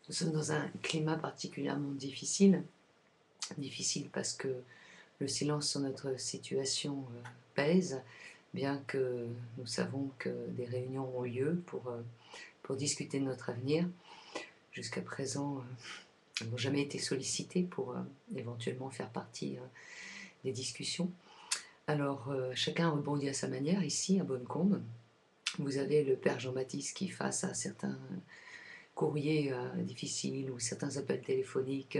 Nous sommes dans un climat particulièrement difficile. Difficile parce que le silence sur notre situation pèse, bien que nous savons que des réunions ont lieu pour discuter de notre avenir. Jusqu'à présent, nous n'avons jamais été sollicités pour éventuellement faire partie des discussions. Alors, chacun rebondit à sa manière ici, à Bonnecombe. Vous avez le père Jean-Baptiste qui, face à certains courriers difficiles ou certains appels téléphoniques,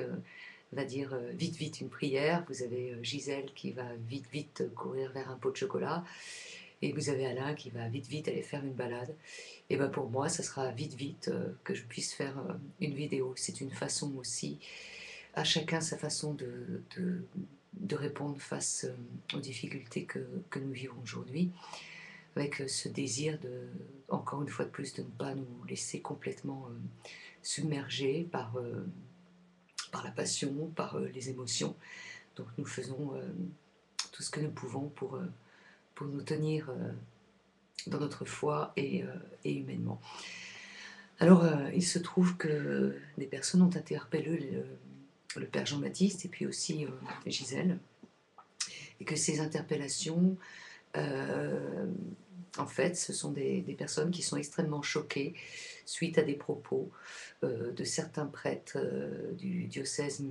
va dire vite vite une prière. Vous avez Gisèle qui va vite vite courir vers un pot de chocolat, et vous avez Alain qui va vite vite aller faire une balade. Et ben pour moi, ça sera vite vite que je puisse faire une vidéo. C'est une façon aussi, à chacun sa façon de répondre face aux difficultés que nous vivons aujourd'hui, avec ce désir de, encore une fois de plus, de ne pas nous laisser complètement submerger par la passion, par les émotions. Donc nous faisons tout ce que nous pouvons pour nous tenir dans notre foi et humainement. Alors il se trouve que des personnes ont interpellé le père Jean-Baptiste et puis aussi Gisèle, et que ces interpellations, euh, en fait, ce sont des personnes qui sont extrêmement choquées suite à des propos de certains prêtres du diocèse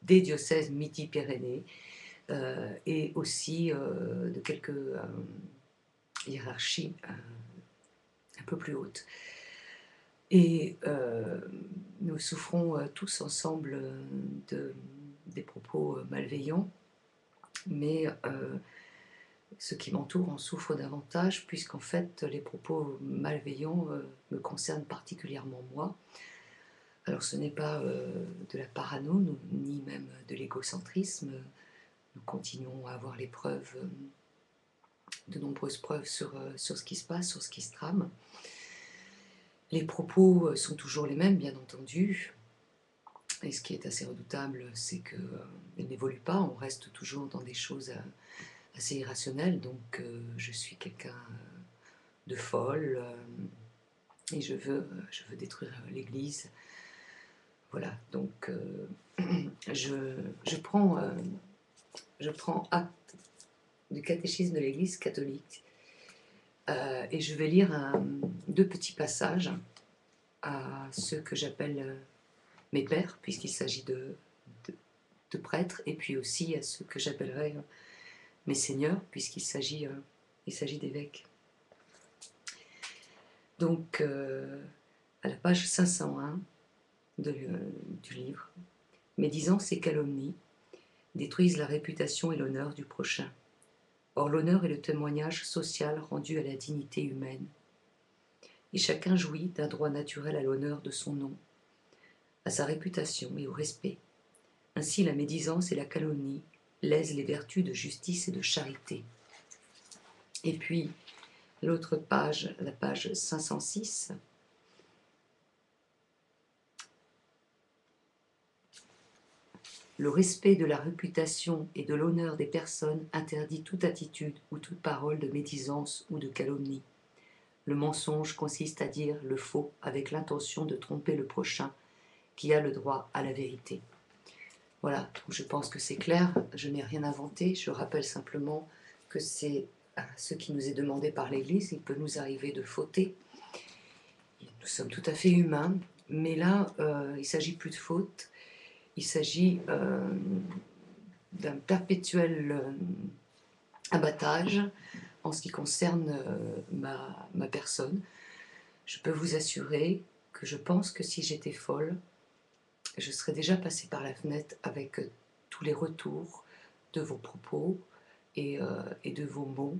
des diocèses Midi-Pyrénées, et aussi de quelques hiérarchies un peu plus hautes. Et nous souffrons tous ensemble des propos malveillants, mais ceux qui m'entourent en souffrent davantage, puisqu'en fait les propos malveillants me concernent particulièrement moi. Alors ce n'est pas de la parano, ni même de l'égocentrisme. Nous continuons à avoir les preuves, de nombreuses preuves sur ce qui se passe, sur ce qui se trame. Les propos sont toujours les mêmes, bien entendu. Et ce qui est assez redoutable, c'est qu'elles n'évoluent pas. On reste toujours dans des choses assez irrationnelles. Donc je suis quelqu'un de folle, et je veux détruire l'Église. Voilà, donc je prends acte du catéchisme de l'Église catholique, et je vais lire deux petits passages à ceux que j'appelle mes pères, puisqu'il s'agit de prêtres, et puis aussi à ceux que j'appellerai mes seigneurs, puisqu'il s'agit d'évêques. Donc, à la page 501 du livre, « Médisance et calomnie détruisent la réputation et l'honneur du prochain. Or l'honneur est le témoignage social rendu à la dignité humaine. Et chacun jouit d'un droit naturel à l'honneur de son nom, à sa réputation et au respect. Ainsi la médisance et la calomnie lèsent les vertus de justice et de charité. » Et puis, l'autre page, la page 506, « Le respect de la réputation et de l'honneur des personnes interdit toute attitude ou toute parole de médisance ou de calomnie. Le mensonge consiste à dire le faux avec l'intention de tromper le prochain qui a le droit à la vérité. » Voilà, donc je pense que c'est clair, je n'ai rien inventé, je rappelle simplement que c'est ce qui nous est demandé par l'Église. Il peut nous arriver de fauter, nous sommes tout à fait humains, mais là, il ne s'agit plus de faute, il s'agit d'un perpétuel abattage en ce qui concerne ma personne. Je peux vous assurer que je pense que si j'étais folle, je serais déjà passée par la fenêtre avec tous les retours de vos propos et de vos mots.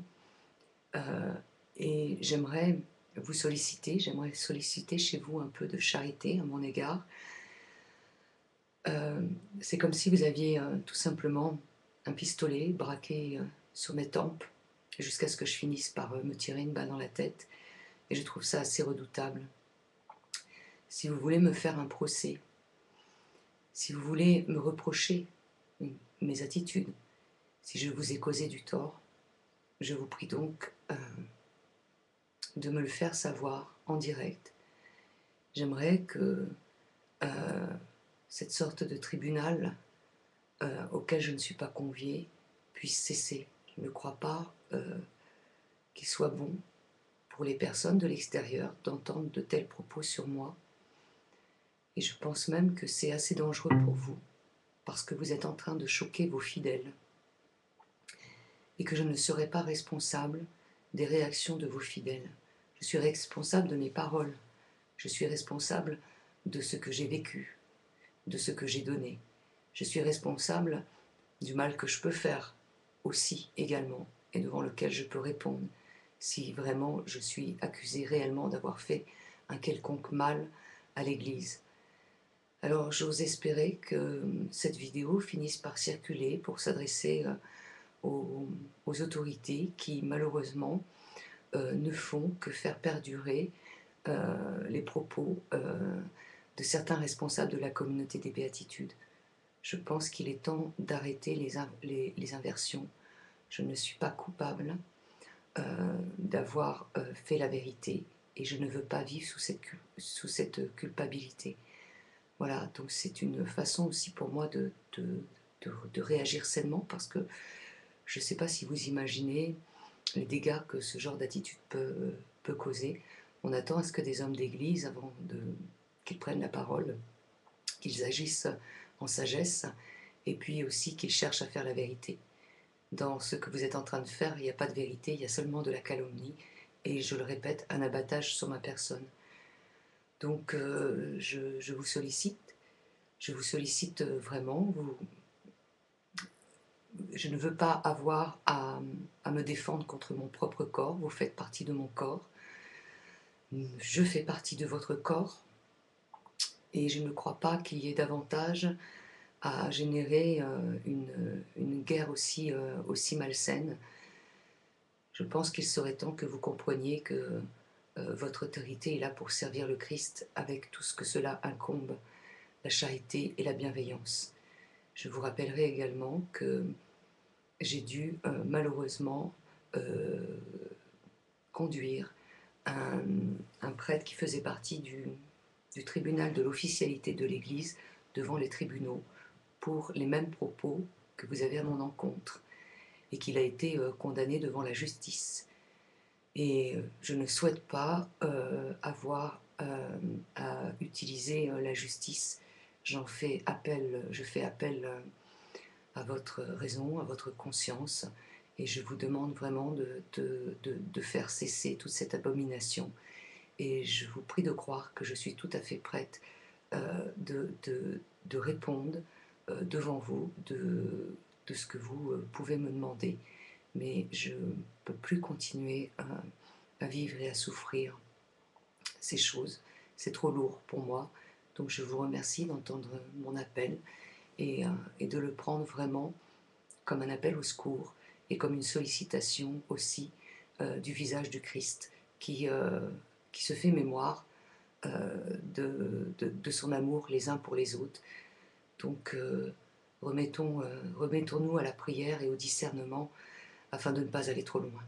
Et j'aimerais j'aimerais solliciter chez vous un peu de charité à mon égard. C'est comme si vous aviez tout simplement un pistolet braqué sur mes tempes jusqu'à ce que je finisse par me tirer une balle dans la tête. Et je trouve ça assez redoutable. Si vous voulez me faire un procès, si vous voulez me reprocher mes attitudes, si je vous ai causé du tort, je vous prie donc de me le faire savoir en direct. J'aimerais que euh, cette sorte de tribunal auquel je ne suis pas conviée puisse cesser. Je ne crois pas qu'il soit bon pour les personnes de l'extérieur d'entendre de tels propos sur moi. Et je pense même que c'est assez dangereux pour vous, parce que vous êtes en train de choquer vos fidèles, et que je ne serai pas responsable des réactions de vos fidèles. Je suis responsable de mes paroles, je suis responsable de ce que j'ai vécu, de ce que j'ai donné. Je suis responsable du mal que je peux faire aussi également, et devant lequel je peux répondre si vraiment je suis accusée réellement d'avoir fait un quelconque mal à l'Église. Alors j'ose espérer que cette vidéo finisse par circuler pour s'adresser aux autorités qui malheureusement ne font que faire perdurer les propos de certains responsables de la communauté des béatitudes. Je pense qu'il est temps d'arrêter les inversions. Je ne suis pas coupable d'avoir fait la vérité et je ne veux pas vivre sous cette culpabilité. Voilà, donc c'est une façon aussi pour moi de réagir sainement, parce que je ne sais pas si vous imaginez les dégâts que ce genre d'attitude peut causer. On attend à ce que des hommes d'église, avant qu'ils prennent la parole, qu'ils agissent en sagesse, et puis aussi qu'ils cherchent à faire la vérité. Dans ce que vous êtes en train de faire, il n'y a pas de vérité, il y a seulement de la calomnie, et je le répète, un abattage sur ma personne. Donc je vous sollicite vraiment. Je ne veux pas avoir à me défendre contre mon propre corps. Vous faites partie de mon corps. Je fais partie de votre corps. Et je ne crois pas qu'il y ait davantage à générer une guerre aussi malsaine. Je pense qu'il serait temps que vous compreniez que votre autorité est là pour servir le Christ avec tout ce que cela incombe, la charité et la bienveillance. Je vous rappellerai également que j'ai dû malheureusement conduire un prêtre qui faisait partie du tribunal de l'officialité de l'Église devant les tribunaux pour les mêmes propos que vous avez à mon encontre, et qu'il a été condamné devant la justice. Et je ne souhaite pas avoir à utiliser la justice. Je fais appel à votre raison, à votre conscience, et je vous demande vraiment de faire cesser toute cette abomination. Et je vous prie de croire que je suis tout à fait prête de répondre devant vous de ce que vous pouvez me demander. Mais je ne peux plus continuer à vivre et à souffrir ces choses. C'est trop lourd pour moi. Donc je vous remercie d'entendre mon appel et de le prendre vraiment comme un appel au secours et comme une sollicitation aussi du visage du Christ qui se fait mémoire de son amour les uns pour les autres. Donc remettons-nous à la prière et au discernement afin de ne pas aller trop loin.